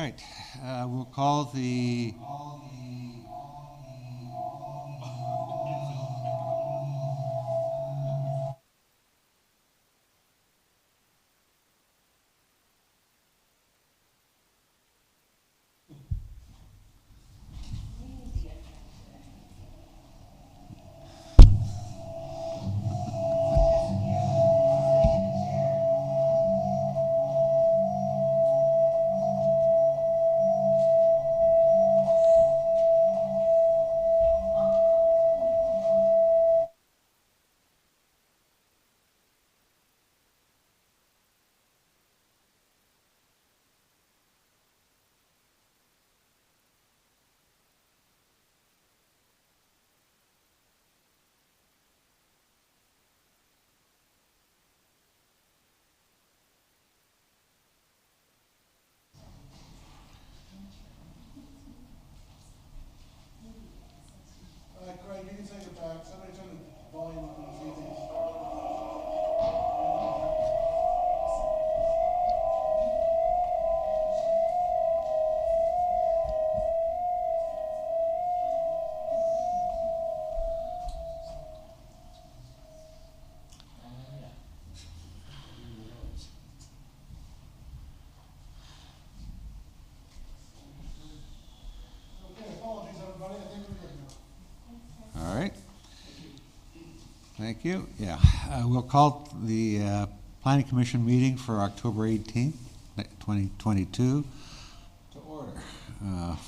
right, we'll call the Craig, you can take it back. Somebody turn the volume up on the TV. Okay, apologies everybody. I think we're good now. All right. Thank you. Yeah, we'll call the Planning Commission meeting for October 18th, 2022 to order.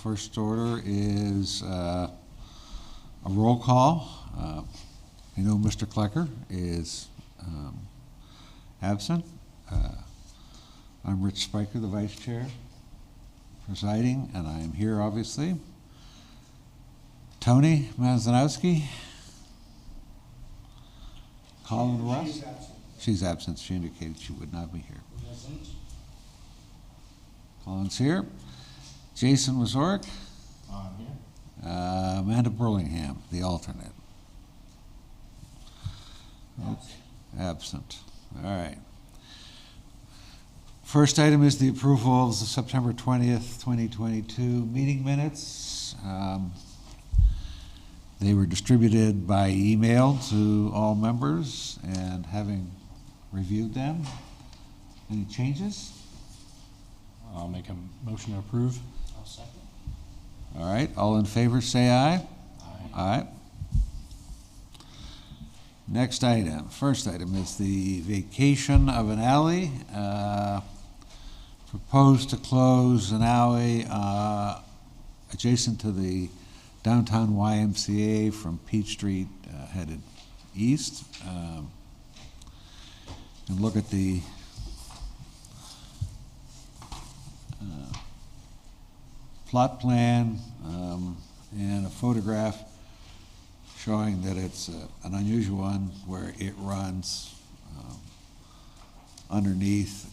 First order is a roll call. I know Mr. Klecker is absent. I'm Rich Spiker, the Vice Chair, presiding, and I am here, obviously. Tony Mazanowski. Colin Russ? She's absent. She's absent. She indicated she would not be here. Colin's here. Jason Wazorek. I'm here. Amanda Burlingham, the alternate. Absent. All right. First item is the approval of the September 20th, 2022 meeting minutes. They were distributed by email to all members, and having reviewed them, any changes? I'll make a motion to approve. I'll second. All right, all in favor say aye. Aye. Aye. Next item, first item is the vacation of an alley. Proposed to close an alley adjacent to the downtown YMCA from Peach Street headed east. And look at the plot plan and a photograph showing that it's an unusual one where it runs underneath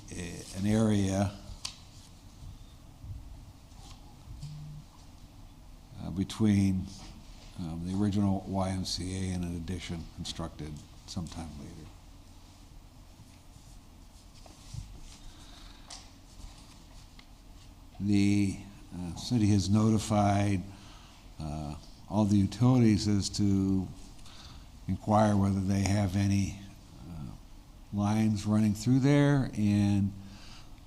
an area between the original YMCA and an addition constructed sometime later. The city has notified all the utilities as to inquire whether they have any lines running through there, and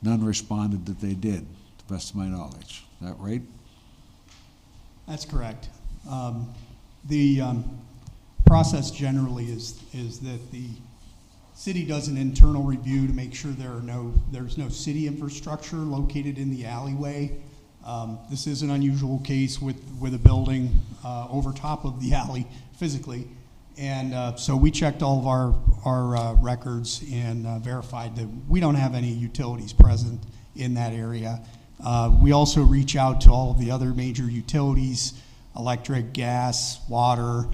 none responded that they did, to the best of my knowledge. Is that right? That's correct. The process generally is that the city does an internal review to make sure there's no city infrastructure located in the alleyway. This is an unusual case with a building over top of the alley physically, and so we checked all of our records and verified that we don't have any utilities present in that area. We also reach out to all of the other major utilities, electric, gas, water,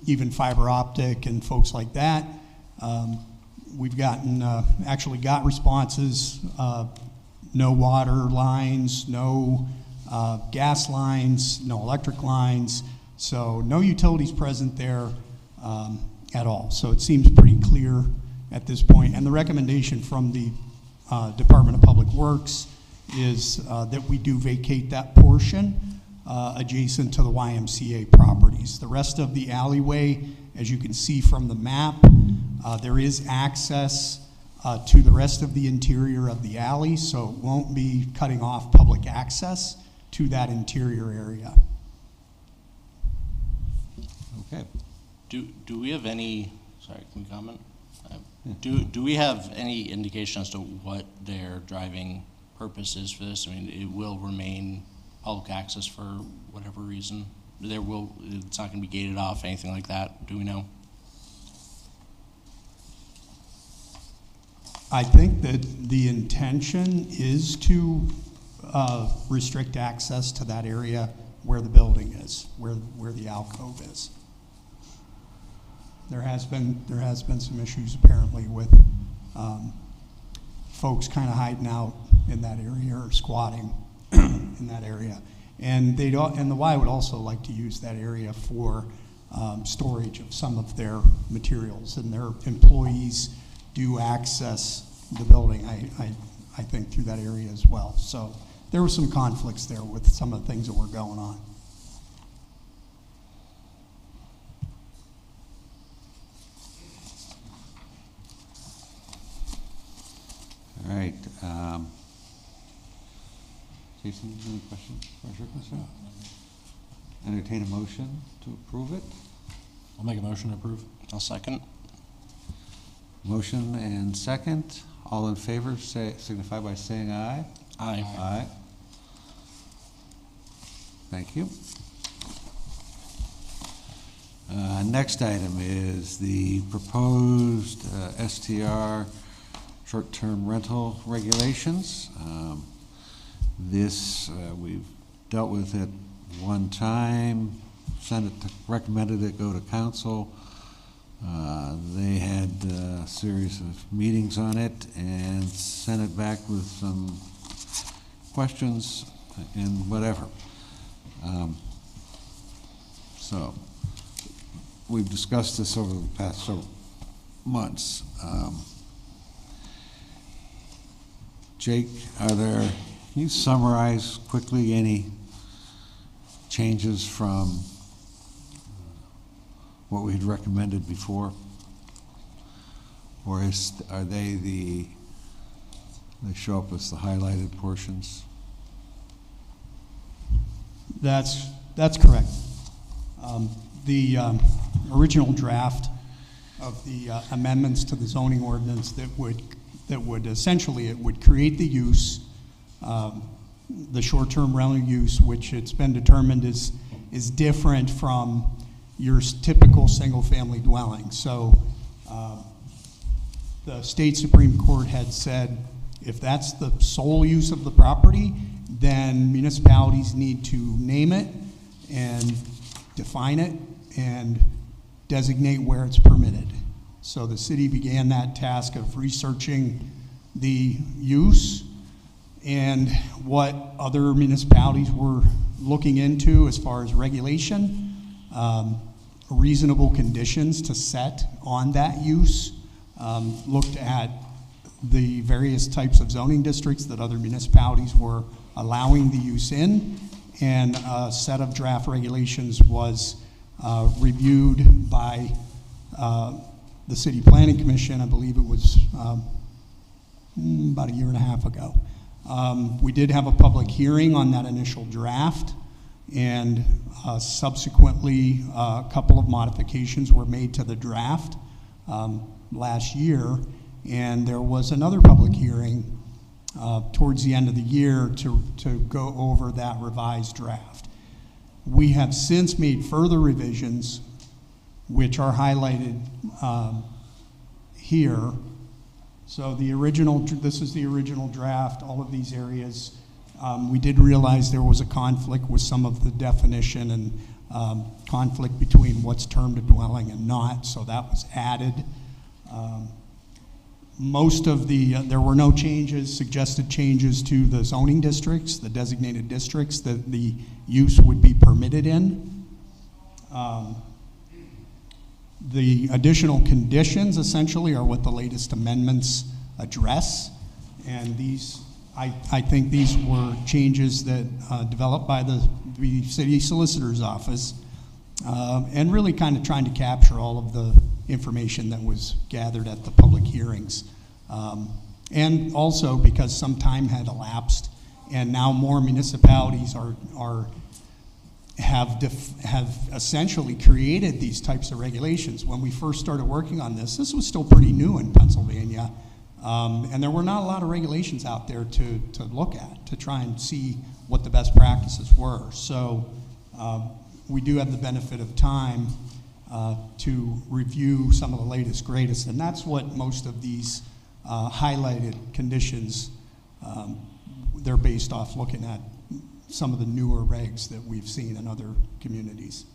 even fiber optic and folks like that. We've actually got responses, no water lines, no gas lines, no electric lines, so no utilities present there at all. So it seems pretty clear at this point. And the recommendation from the Department of Public Works is that we do vacate that portion adjacent to the YMCA properties. The rest of the alleyway, as you can see from the map, there is access to the rest of the interior of the alley, so it won't be cutting off public access to that interior area. Okay. Do we have any, sorry, can we comment? Do we have any indication as to what their driving purpose is for this? I mean, it will remain public access for whatever reason? It's not gonna be gated off, anything like that, do we know? I think that the intention is to restrict access to that area where the building is, where the alcove is. There has been some issues apparently with folks kind of hiding out in that area or squatting in that area, and the Y would also like to use that area for storage of some of their materials, and their employees do access the building, I think, through that area as well. So there were some conflicts there with some of the things that were going on. All right. Jason, any questions? Entertain a motion to approve it. I'll make a motion to approve. I'll second. Motion and second. All in favor, signify by saying aye. Aye. Aye. Thank you. Next item is the proposed STR short-term rental regulations. This we've dealt with it one time, recommended it go to council. They had a series of meetings on it and sent it back with some questions and whatever. So we've discussed this over the past several months. Jake, can you summarize quickly any changes from what we had recommended before? Or are they show up as the highlighted portions? That's correct. The original draft of the amendments to the zoning ordinance that would essentially, it would create the use, the short-term rental use, which it's been determined is different from your typical single-family dwelling. So the state Supreme Court had said if that's the sole use of the property, then municipalities need to name it and define it and designate where it's permitted. So the city began that task of researching the use and what other municipalities were looking into as far as regulation, reasonable conditions to set on that use, looked at the various types of zoning districts that other municipalities were allowing the use in, and a set of draft regulations was reviewed by the City Planning Commission. I believe it was about a year and a half ago. We did have a public hearing on that initial draft, and subsequently a couple of modifications were made to the draft last year, and there was another public hearing towards the end of the year to go over that revised draft. We have since made further revisions, which are highlighted here. So the original, this is the original draft, all of these areas. We did realize there was a conflict with some of the definition and conflict between what's termed a dwelling and not, so that was added. Most of there were no changes, suggested changes to the zoning districts, the designated districts that the use would be permitted in. The additional conditions essentially are what the latest amendments address, and these I think these were changes that developed by the city solicitor's office, and really kind of trying to capture all of the information that was gathered at the public hearings. And also because some time had elapsed, and now more municipalities have essentially created these types of regulations. When we first started working on this was still pretty new in Pennsylvania, and there were not a lot of regulations out there to look at, to try and see what the best practices were. So we do have the benefit of time to review some of the latest, greatest, and that's what most of these highlighted conditions, they're based off looking at some of the newer regs that we've seen in other communities.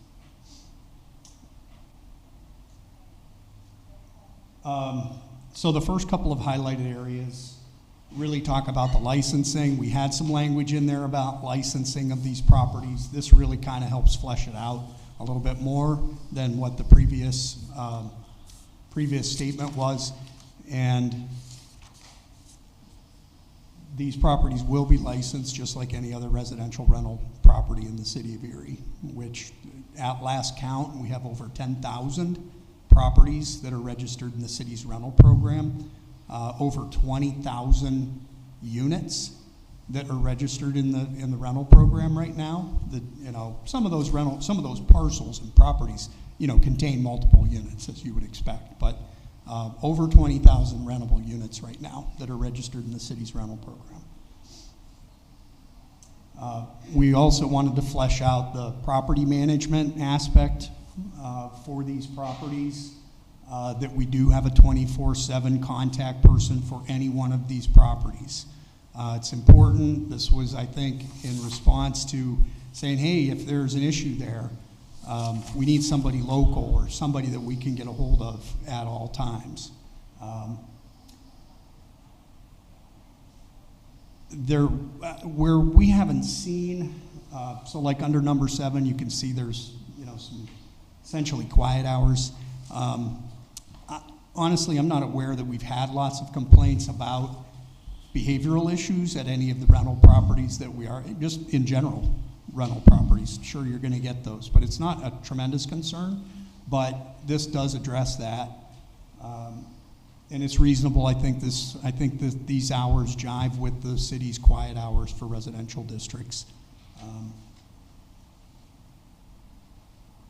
So the first couple of highlighted areas really talk about the licensing. We had some language in there about licensing of these properties. This really kind of helps flesh it out a little bit more than what the previous statement was. And these properties will be licensed just like any other residential rental property in the city of Erie, which at last count, we have over 10,000 properties that are registered in the city's rental program, over 20,000 units that are registered in the rental program right now. That, you know, some of those parcels and properties, you know, contain multiple units, as you would expect, but over 20,000 rentable units right now that are registered in the city's rental program. We also wanted to flesh out the property management aspect for these properties, that we do have a 24/7 contact person for any one of these properties. It's important. This was, I think, in response to saying, hey, if there's an issue there, we need somebody local or somebody that we can get a hold of at all times. Where we haven't seen, so like under number 7, you can see there's, you know, some essentially quiet hours. Honestly, I'm not aware that we've had lots of complaints about behavioral issues at any of the rental properties that we are, just in general. Rental properties, sure, you're going to get those, but it's not a tremendous concern. But this does address that, and it's reasonable. I think that these hours jive with the city's quiet hours for residential districts.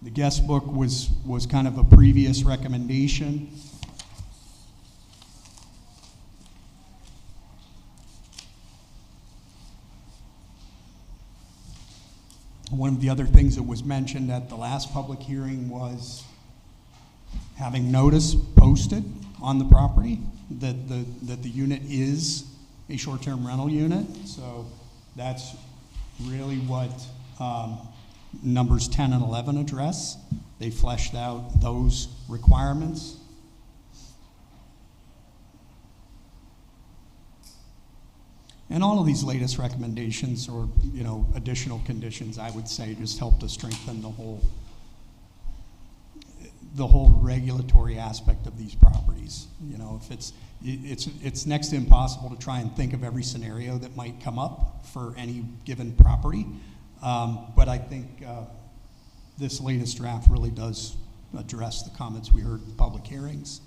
The guest book was kind of a previous recommendation. One of the other things that was mentioned at the last public hearing was having notice posted on the property that the unit is a short-term rental unit. So that's really what numbers 10 and 11 address. They fleshed out those requirements. And all of these latest recommendations, or, you know, additional conditions, I would say, just help to strengthen the whole regulatory aspect of these properties. You know, if it's next to impossible to try and think of every scenario that might come up for any given property. But I think this latest draft really does address the comments we heard in public hearings.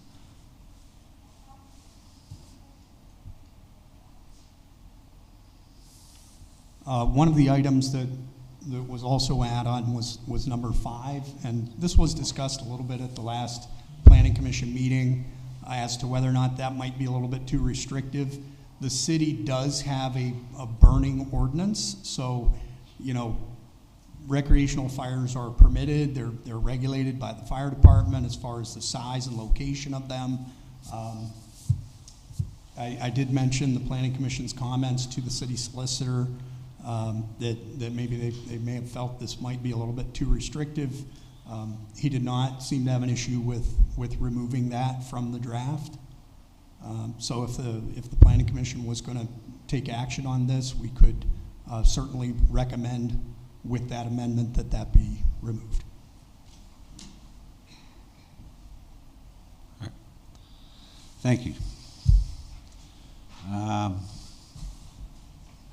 One of the items that was also add-on was number 5, and this was discussed a little bit at the last Planning Commission meeting as to whether or not that might be a little bit too restrictive. The city does have a burning ordinance, so, you know, recreational fires are permitted. They're regulated by the fire department as far as the size and location of them. I did mention the Planning Commission's comments to the city solicitor, that maybe they may have felt this might be a little bit too restrictive. He did not seem to have an issue with removing that from the draft. So if the Planning Commission was going to take action on this, we could certainly recommend with that amendment that be removed. All right. Thank you.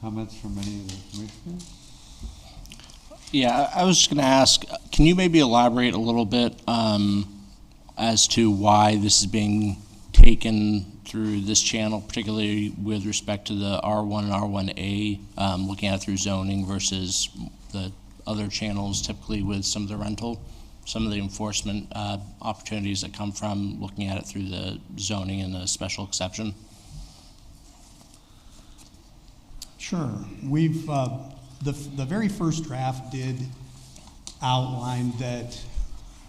comments from any of the commissioners? Yeah, I was just going to ask, can you maybe elaborate a little bit as to why this is being taken through this channel, particularly with respect to the R1 and R1A, looking at it through zoning versus the other channels, typically with some of the rental, some of the enforcement opportunities that come from looking at it through the zoning and the special exception? Sure. We've, the very first draft did outline that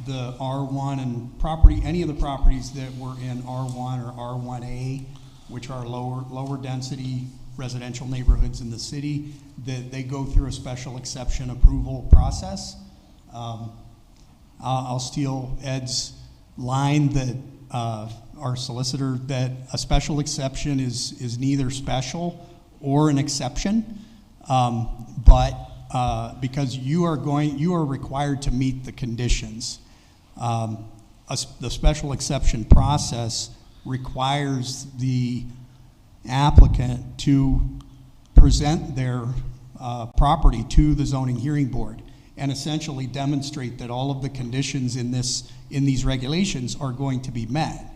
the R1 and any of the properties that were in R1 or R1A, which are lower density residential neighborhoods in the city, that they go through a special exception approval process. I'll steal Ed's line that our solicitor, that a special exception is neither special or an exception, but because you are required to meet the conditions. The special exception process requires the applicant to present their property to the zoning hearing board and essentially demonstrate that all of the conditions in these regulations are going to be met.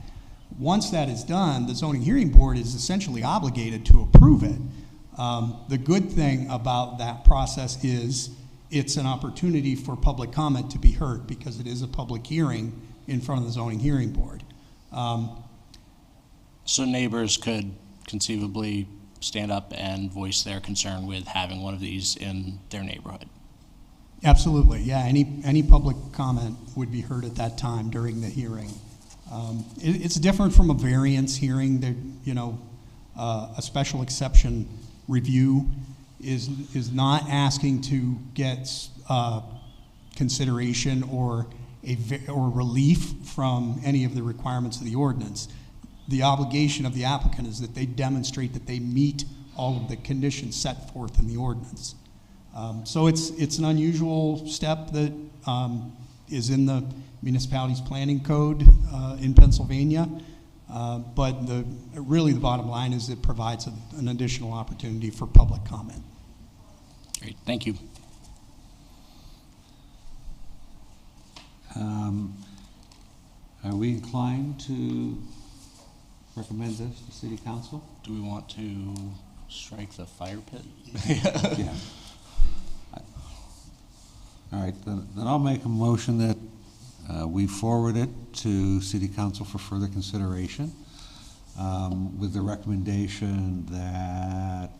Once that is done, the zoning hearing board is essentially obligated to approve it. The good thing about that process is it's an opportunity for public comment to be heard because it is a public hearing in front of the zoning hearing board. So neighbors could conceivably stand up and voice their concern with having one of these in their neighborhood? Absolutely, yeah. Any public comment would be heard at that time during the hearing. It's different from a variance hearing. That a special exception review is not asking to get consideration or relief from any of the requirements of the ordinance. The obligation of the applicant is that they demonstrate that they meet all of the conditions set forth in the ordinance. So it's an unusual step that is in the municipality's planning code in Pennsylvania, but really the bottom line is it provides an additional opportunity for public comment. Great, thank you. Are we inclined to recommend this to City Council? Do we want to strike the fire pit? Yeah. All right, then I'll make a motion that we forward it to City Council for further consideration with the recommendation that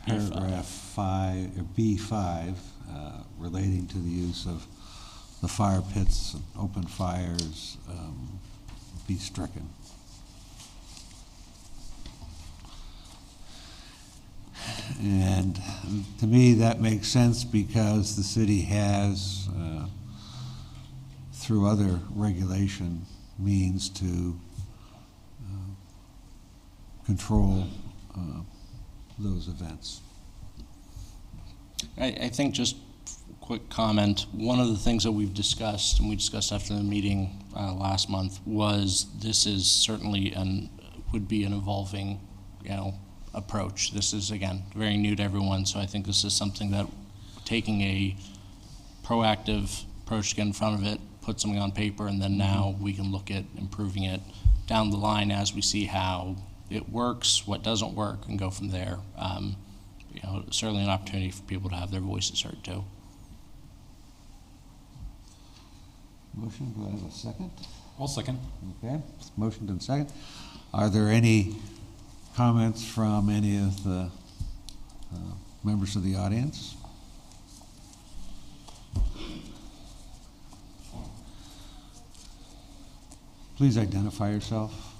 paragraph 5, or B5, relating to the use of the fire pits and open fires be stricken. And to me, that makes sense because the city has, through other regulation means, to control those events. I think just a quick comment. One of the things that we've discussed, and we discussed after the meeting last month, was this is certainly would be an evolving, approach. This is, again, very new to everyone, so I think this is something that taking a proactive approach to get in front of it, put something on paper, and then now we can look at improving it down the line as we see how it works, what doesn't work, and go from there. Certainly an opportunity for people to have their voices heard too. Motion, do I have a second? I'll second. Okay, motion and second. Are there any comments from any of the members of the audience? Please identify yourself.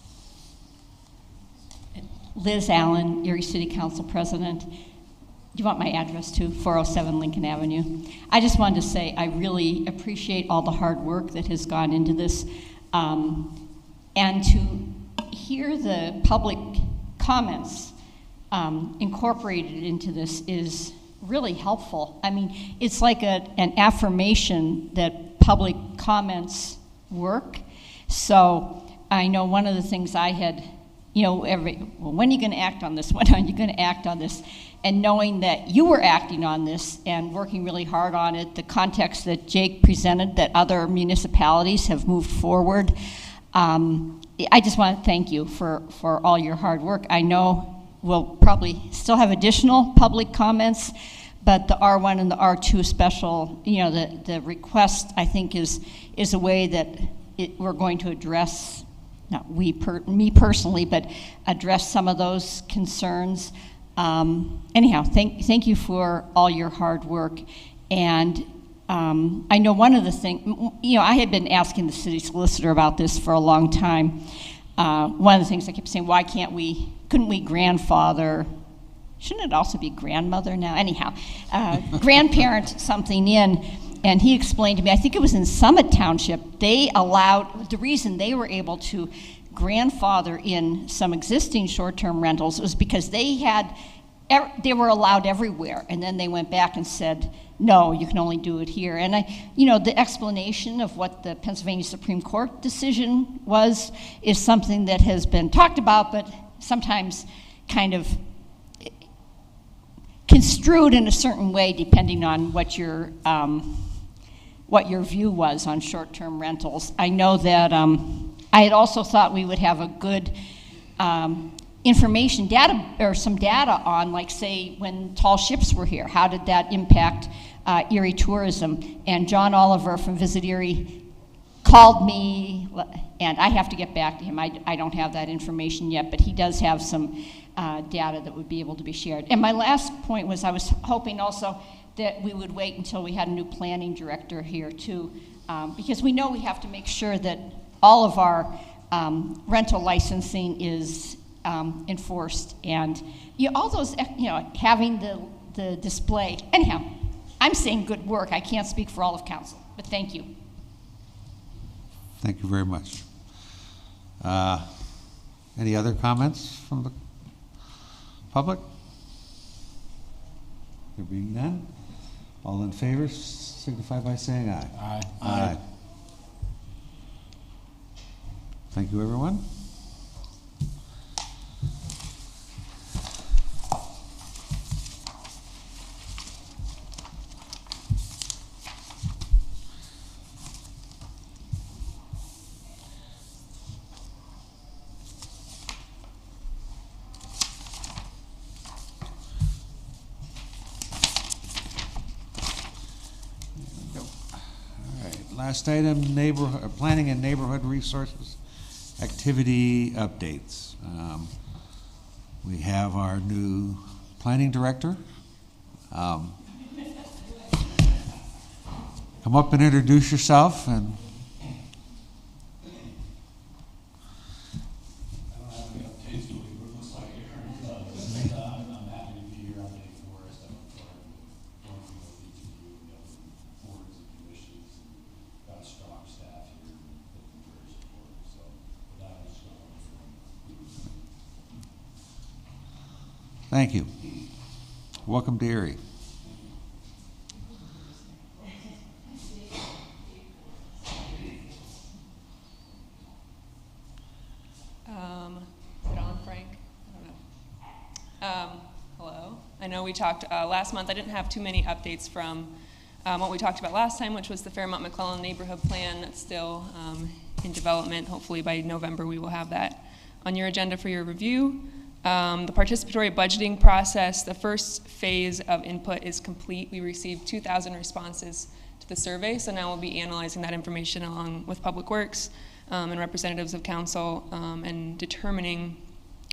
Liz Allen, Erie City Council President. Do you want my address too? 407 Lincoln Avenue. I just wanted to say I really appreciate all the hard work that has gone into this, and to hear the public comments incorporated into this is really helpful. I mean, it's like an affirmation that public comments work. So I know one of the things I had when are you going to act on this? When are you going to act on this? And knowing that you were acting on this and working really hard on it, the context that Jake presented, that other municipalities have moved forward, I just want to thank you for all your hard work. I know we'll probably still have additional public comments, but the R1 and the R2 special, the request, I think, is a way that we're going to address, not me personally, but address some of those concerns. Anyhow, thank you for all your hard work. And I know one of the things, I had been asking the city solicitor about this for a long time. One of the things I kept saying, couldn't we grandfather, shouldn't it also be grandmother now? Anyhow, grandparent something in. And he explained to me, I think it was in Summit Township, the reason they were able to grandfather in some existing short-term rentals was because they were allowed everywhere. And then they went back and said, no, you can only do it here. And the explanation of what the Pennsylvania Supreme Court decision is something that has been talked about, but sometimes kind of construed in a certain way depending on what your view was on short-term rentals. I know that I had also thought we would have a good information data, or some data on, like, say, when tall ships were here, how did that impact Erie tourism? And John Oliver from Visit Erie called me, and I have to get back to him. I don't have that information yet, but he does have some data that would be able to be shared. And my last point was I was hoping also that we would wait until we had a new planning director here too, because we know we have to make sure that all of our rental licensing is enforced, and all those, having the display. Anyhow, I'm saying good work. I can't speak for all of council, but thank you. Thank you very much. Any other comments from the public? There being none, all in favor signify by saying aye. Aye. Aye. Thank you, everyone. Last item, planning and neighborhood resources, activity updates. We have our new planning director. Come up and introduce yourself. And thank you. Welcome to Erie. Is it on, Frank? I don't know. Hello. I know we talked last month. I didn't have too many updates from what we talked about last time, which was the Fairmont McClellan neighborhood plan. That's still in development. Hopefully by November we will have that on your agenda for your review. The participatory budgeting process, the first phase of input is complete. We received 2,000 responses to the survey, so now we'll be analyzing that information along with Public Works and representatives of council and determining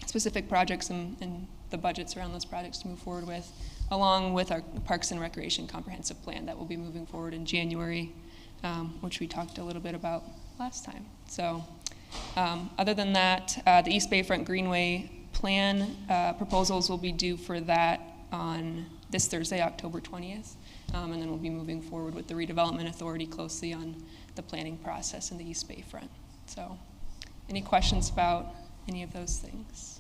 specific projects and the budgets around those projects to move forward with, along with our Parks and Recreation Comprehensive Plan that will be moving forward in January, which we talked a little bit about last time. So other than that, the East Bayfront Greenway plan proposals will be due for that on this Thursday, October 20th, and then we'll be moving forward with the Redevelopment Authority closely on the planning process in the East Bayfront. So any questions about any of those things?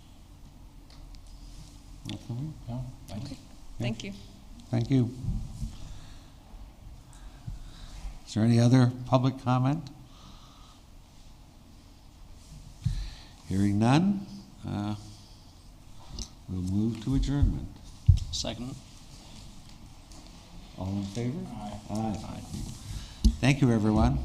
No, thanks. Okay, thank you. Thank you. Is there any other public comment? Hearing none, We'll move to adjournment. Second? All in favor? Aye. Thank you, everyone.